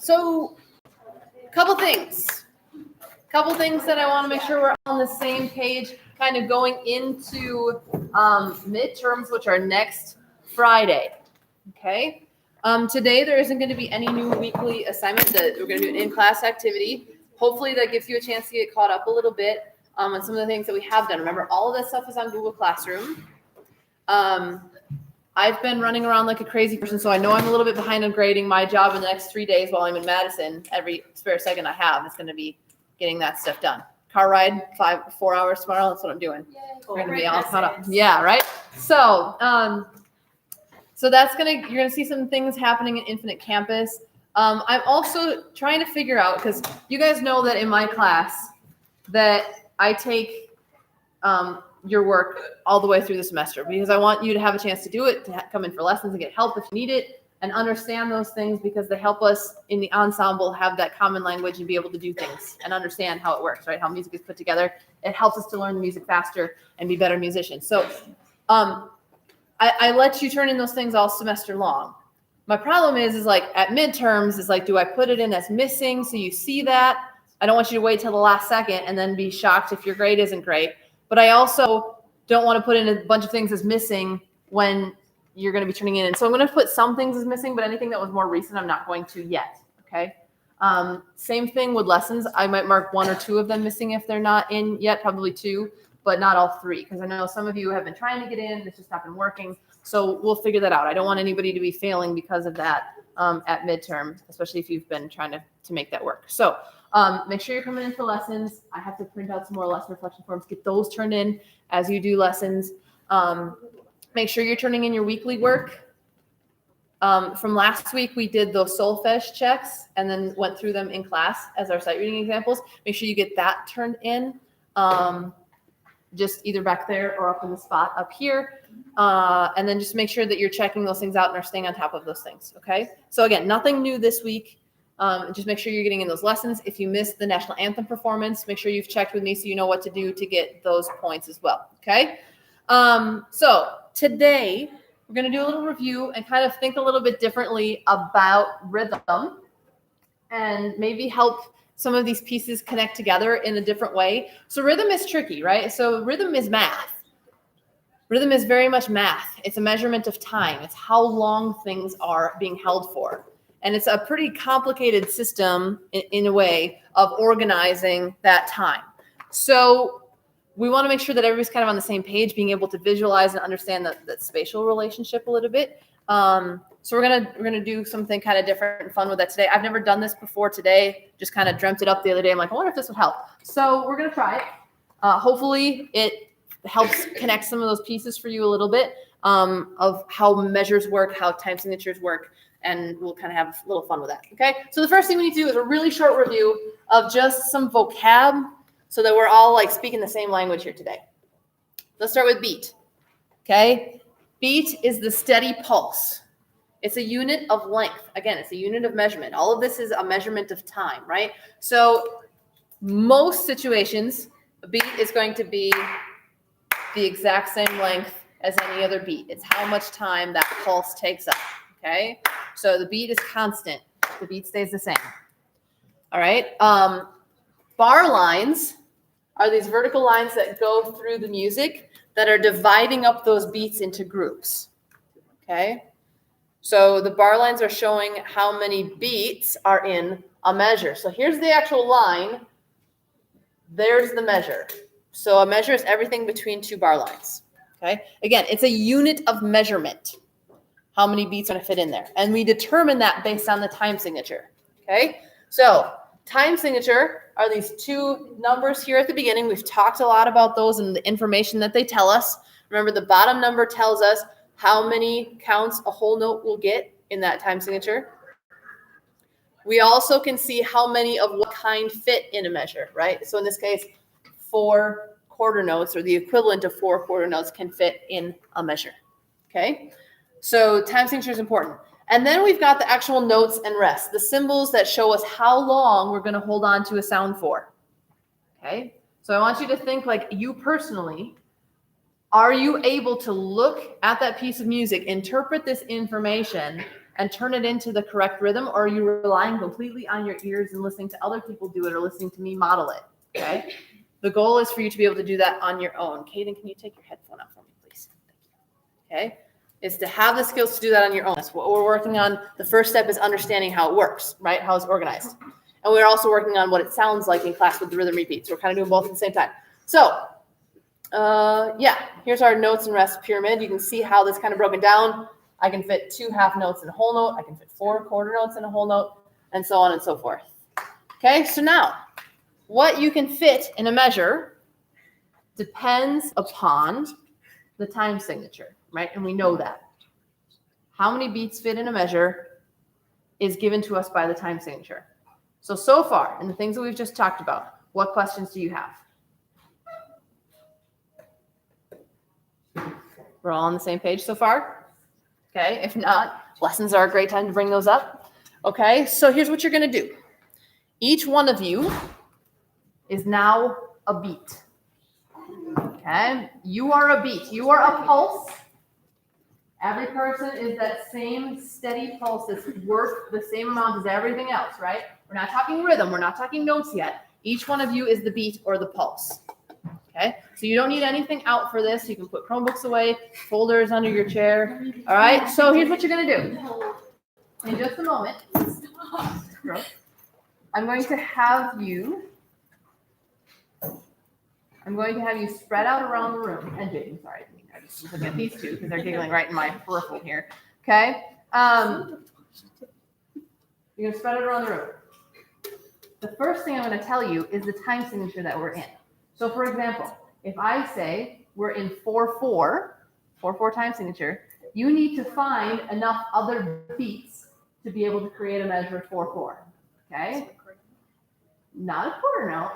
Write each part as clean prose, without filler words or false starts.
So, couple things that I want to make sure we're on the same page, kind of going into midterms, which are next Friday. Okay. Today there isn't going to be any new weekly assignment. That we're going to do an in-class activity. Hopefully that gives you a chance to get caught up a little bit on some of the things that we have done. Remember, all of that stuff is on Google Classroom. I've been running around like a crazy person, so I know I'm a little bit behind on grading. My job in the next 3 days while I'm in Madison, every spare second I have is going to be getting that stuff done. Car ride, 4 hours tomorrow. That's what I'm doing. We're going to be all caught up. Yeah, right? So, you're going to see some things happening in Infinite Campus. I'm also trying to figure out, because you guys know that in my class that I take your work all the way through the semester, because I want you to have a chance to do it, to come in for lessons and get help if you need it, and understand those things, because they help us in the ensemble have that common language and be able to do things and understand how it works, right? How music is put together. It helps us to learn the music faster and be better musicians. So I let you turn in those things all semester long. My problem is like at midterms is like, do I put it in as missing so you see that? I don't want you to wait till the last second and then be shocked if your grade isn't great. But I also don't want to put in a bunch of things as missing when you're going to be turning in. And so I'm going to put some things as missing, but anything that was more recent, I'm not going to yet. Okay. Same thing with lessons. I might mark 1 or 2 of them missing if they're not in yet, probably 2, but not all 3. Because I know some of you have been trying to get in. It's just not been working. So we'll figure that out. I don't want anybody to be failing because of that at midterm, especially if you've been trying to make that work. So make sure you're coming in for lessons. I have to print out some more lesson reflection forms. Get those turned in as you do lessons. Make sure you're turning in your weekly work. From last week, we did those solfege checks and then went through them in class as our sight reading examples. Make sure you get that turned in, just either back there or up in the spot up here. And then just make sure that you're checking those things out and are staying on top of those things. Okay. So again, nothing new this week. Just make sure you're getting in those lessons. If you missed the national anthem performance, make sure you've checked with me so you know what to do to get those points as well. Okay. So today we're going to do a little review and kind of think a little bit differently about rhythm and maybe help some of these pieces connect together in a different way. So rhythm is tricky, right? So rhythm is math. Rhythm is very much math. It's a measurement of time. It's how long things are being held for. And it's a pretty complicated system in a way of organizing that time. So we want to make sure that everybody's kind of on the same page, being able to visualize and understand that spatial relationship a little bit. So we're gonna do something kind of different and fun with that today. I've never done this before today. Just kind of dreamt it up the other day. I'm like, I wonder if this would help. So we're gonna try it. Hopefully it helps connect some of those pieces for you a little bit of how measures work, how time signatures work, and we'll kind of have a little fun with that. Okay. So the first thing we need to do is a really short review of just some vocab so that we're all like speaking the same language here today. Let's start with beat. Okay. Beat is the steady pulse. It's a unit of length. Again, it's a unit of measurement. All of this is a measurement of time, right? So most situations, a beat is going to be the exact same length as any other beat. It's how much time that pulse takes up, okay? So the beat is constant. The beat stays the same. All right. Bar lines are these vertical lines that go through the music that are dividing up those beats into groups, okay? So the bar lines are showing how many beats are in a measure. So here's the actual line. There's the measure. So a measure is everything between 2 bar lines. Okay. Again, it's a unit of measurement. How many beats are going to fit in there? And we determine that based on the time signature. Okay. So time signature are these 2 numbers here at the beginning. We've talked a lot about those and the information that they tell us. Remember, the bottom number tells us how many counts a whole note will get in that time signature. We also can see how many of what kind fit in a measure, right? So in this case, 4 quarter notes or the equivalent of 4 quarter notes can fit in a measure, okay? So time signature is important. And then we've got the actual notes and rests, the symbols that show us how long we're going to hold on to a sound for, okay? So I want you to think like you personally. Are you able to look at that piece of music, interpret this information, and turn it into the correct rhythm, or are you relying completely on your ears and listening to other people do it or listening to me model it? Okay. The goal is for you to be able to do that on your own. Kaden, can you take your headphone out for me, please? Thank you. Okay. Is to have the skills to do that on your own. That's what we're working on. The first step is understanding how it works, right? How it's organized. And we're also working on what it sounds like in class with the rhythm repeats. We're kind of doing both at the same time. So, yeah, here's our notes and rest pyramid. You can see how this kind of broken down. I can fit 2 half notes in a whole note. I can fit 4 quarter notes in a whole note, and so on and so forth. Okay, so now what you can fit in a measure depends upon the time signature, right? And we know that. How many beats fit in a measure is given to us by the time signature. So far, in the things that we've just talked about, what questions do you have? We're all on the same page so far? Okay, if not, lessons are a great time to bring those up. Okay, so here's what you're going to do. Each one of you is now a beat. Okay, you are a beat. You are a pulse. Every person is that same steady pulse that's worth the same amount as everything else, right? We're not talking rhythm. We're not talking notes yet. Each one of you is the beat or the pulse. Okay, so you don't need anything out for this. You can put Chromebooks away, folders under your chair. All right, so here's what you're going to do. In just a moment, I'm going to have you spread out around the room. And Jaden, sorry, I just look at these two because they're giggling right in my peripheral here. Okay, you're going to spread it around the room. The first thing I'm going to tell you is the time signature that we're in. So for example, if I say we're in 4/4 time signature, you need to find enough other beats to be able to create a measure of 4/4. Okay? Not a quarter note,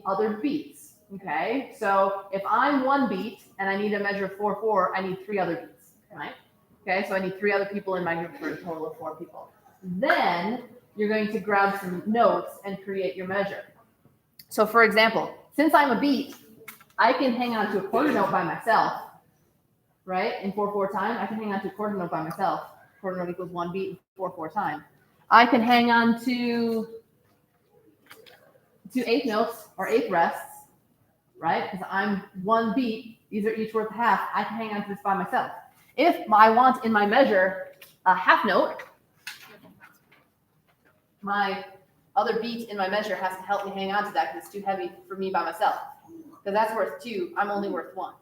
other beats. Okay? So if I'm 1 beat and I need a measure of 4/4, I need 3 other beats. Right? Okay, so I need 3 other people in my group for a total of 4 people. Then you're going to grab some notes and create your measure. So for example, since I'm a beat, I can hang on to a quarter note by myself, right? In 4/4 time, I can hang on to a quarter note by myself. Quarter note equals 1 beat in 4/4 time. I can hang on to 8 notes or 8 rests, right? Because I'm 1 beat. These are each worth a half. I can hang on to this by myself. If I want in my measure a half note, my other beat in my measure has to help me hang on to that because it's too heavy for me by myself. Because that's worth 2, I'm only worth 1.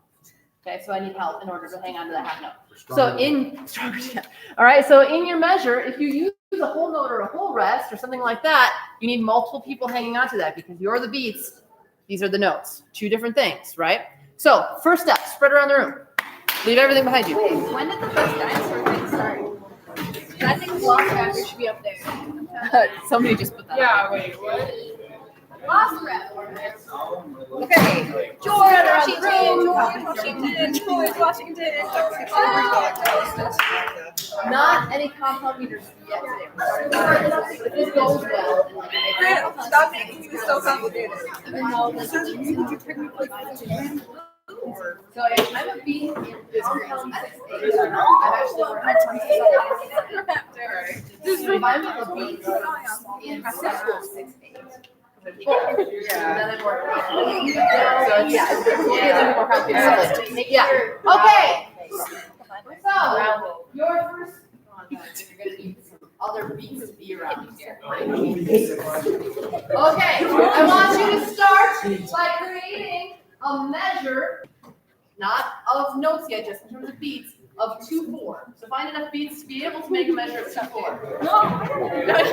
Okay, so I need help in order to hang on to that half note. So all right, so in your measure, if you use a whole note or a whole rest or something like that, you need multiple people hanging on to that because you're the beats, these are the notes. 2 different things, right? So first step, spread around the room. Leave everything behind you. Wait, when did the first dinosaur thing start? I think Velociraptor should be up there. Somebody just put that Yeah, wait, what? Velociraptor. Okay. George Washington. George Washington. Not any compound meters yet today. If this goes well, Stop making this so complicated. So if I'm a beat in compound 6/8, I've actually if I'm a beat in crystal 6/8. Then I'm working. So it's more complicated. Yeah. Okay. So your first contact, you're gonna need some other beats to be around here. Okay. I want you to start by creating a measure, not of notes yet, just in terms of beats, of 2/4. So find enough beats to be able to make a measure of 2/4. No,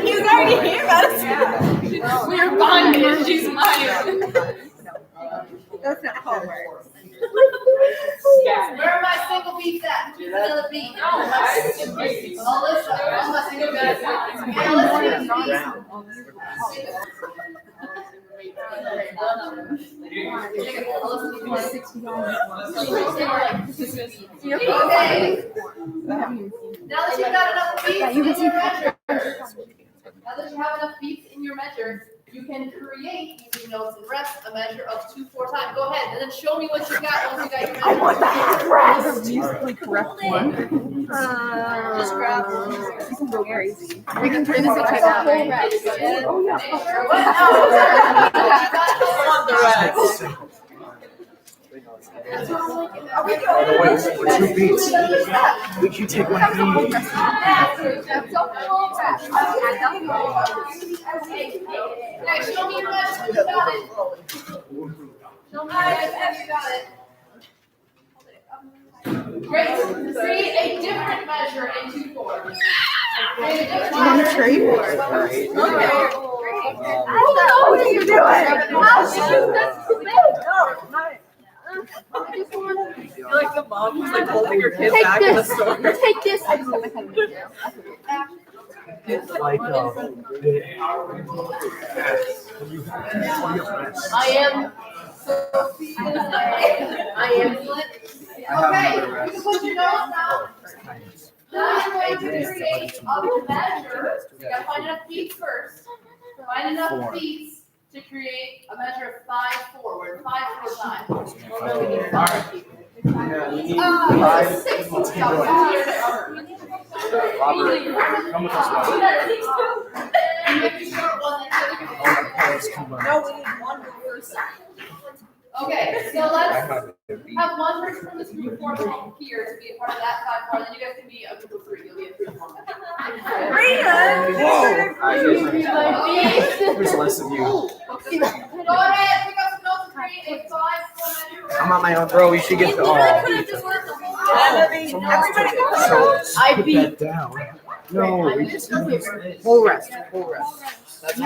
he's already here, Madison. We're bonded. She's mine. That's not how it works. Yeah. Where are my single beats at? Another beat. Alyssa, where's my single beats? Okay. Now that you've got enough beats in your measure, now that you have enough beats in your measure, you can create using notes and rest a measure of 2 4 times. Go ahead and then show me what you got once you got your measure. I want the address. Musically correct one. Just grab one. Very easy. We can turn this into a whole rest. Oh yeah. For 2 beats. We can take one beat. That's a whole rest. Okay, show me your measure. You got it. Show me your measure. You got it. Great. Create a different measure in 2 4. Do you want to trade? Okay. I don't know what you're doing. You're like the mom who's like holding your kid back in the store. Take this. It's like I am. Okay, you can put your nose down. Now you're going to create a measure. You gotta find enough feet first. Find enough feet to create a measure of 5 forward, 5 4 times. Yeah, we need 5. 6 Let's keep going. Robert, come with us, Robert. Make a short one that's Let's come on. No, we need one per side. okay, so let's have one person from this group 4 here to be a part of that 5 4. Then you guys can be a group of 3. You'll be a 3 4 member. There's less of you. Go ahead, pick up some notes and create a 5 4 measure. I'm on my own, bro. We should get the I put beat. that down. No, we just Full rest. Full rest. That's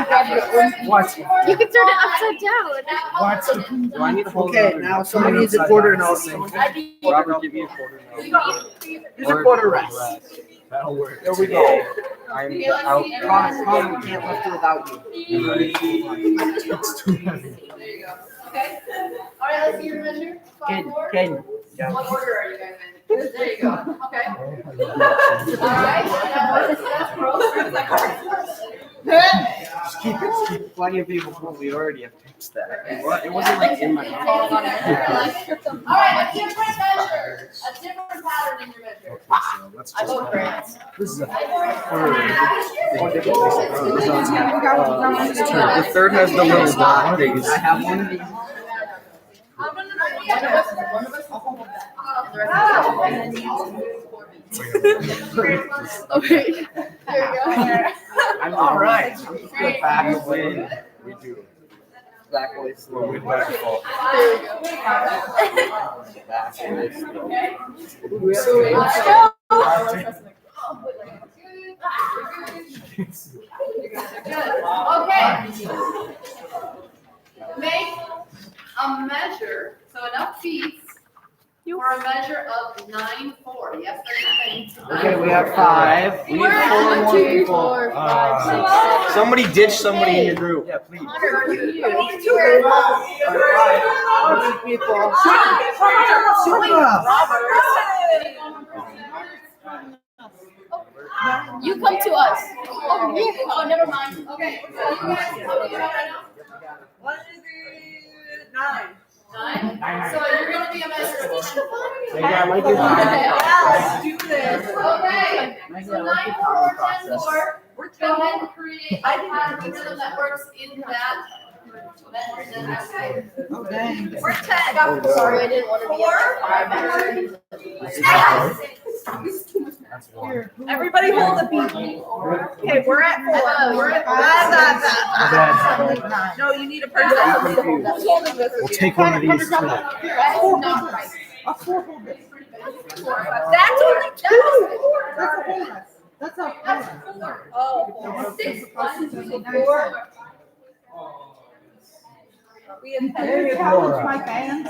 What? You can turn it upside down. What? Do I need to hold Okay, now somebody needs a quarter note. Robert, give me a quarter note. Here's a quarter rest. That'll work. There we go. I'm Promise, promise, we can't lift it without you. It's too heavy. There you go. Okay. All right, let's see your measure. 5 4. Caden. What order are you guys in? There you go. Okay. All right. That's gross. Just keep plenty of people full. We already have fixed that. It wasn't like in my mouth. All right, a different measure. A different pattern in your measure. So let's I just. vote France. This is a third. The third has the little dot things. I have one of these. Okay. There you go. I'm all right. I'm just good back away. We do. Back away slow. We back fall. There you Back away slow. Okay. Make a measure, so enough feet for a measure of 9 4. Yes, there's Okay, we have 5. We need 4 more people. Somebody ditch somebody in your group. Yeah, please. You come to us. Oh, never mind. Okay. So you guys, how many you have right now? 9. So you're going to be a measure of 10. Yeah, I like your Let's do this. Okay. So 9 4 10 4. Go ahead and create a pattern rhythm that works in that measure. Okay. We're 10. Sorry, I didn't want to be at 5. Everybody hold a beat. Okay, we're at 4. We're at 5. No, you need a person. Who's holding this? We'll take one of these too. That's not right. That's only 2. That's a whole rest. That's a whole rest. Oh. 6 1 2 4. We intend to challenge my fans.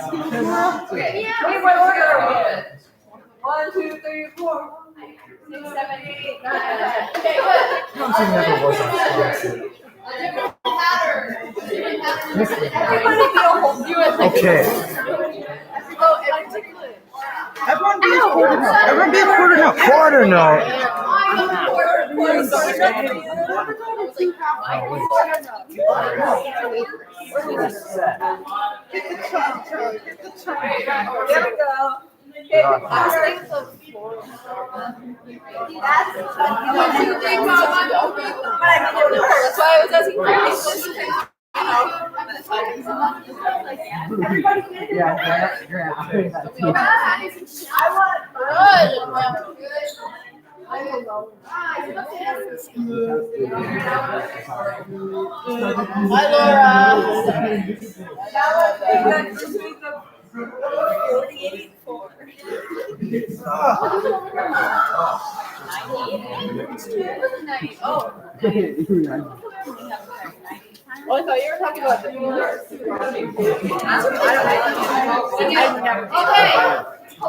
Okay. Yeah. Wait, what order are we in? 1, 2, 3, 4. 6 7 8 9. Okay, good. Counting never was on sponsor. A different pattern. Everybody feel hold you as Okay. Everyone be a quarter note. Everyone be a quarter note. Quarter note. You have Get the chug, Charlie. Get the chug. There we go. I was thinking of that's why I was asking for Hi, Oh, I thought you were talking about the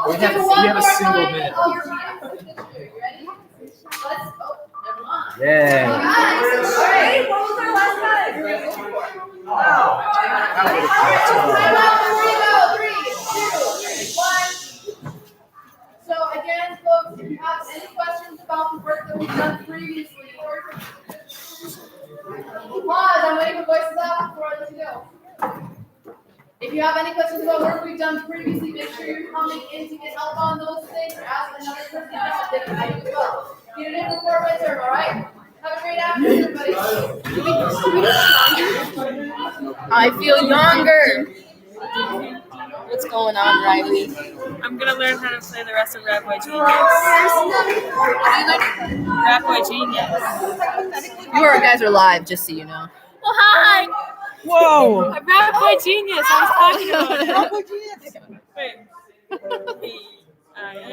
We have a single minute. Yeah. So again, folks, if you have any questions about the work that we've done previously, pause, I'm waiting for voices out before I let you go. If you have any questions about work we've done previously, make sure you're coming in to get help on those things or ask another person about it as well. Get it in before midterm, all right? Have a great afternoon, everybody. I feel younger. What's going on, Riley? I'm gonna learn how to play the rest of Rap Boy Genius. Rap Boy Genius. You guys are live, just so you know. Well, hi. Whoa. I'm Rap Boy Genius. I was talking about it. Wait. I am.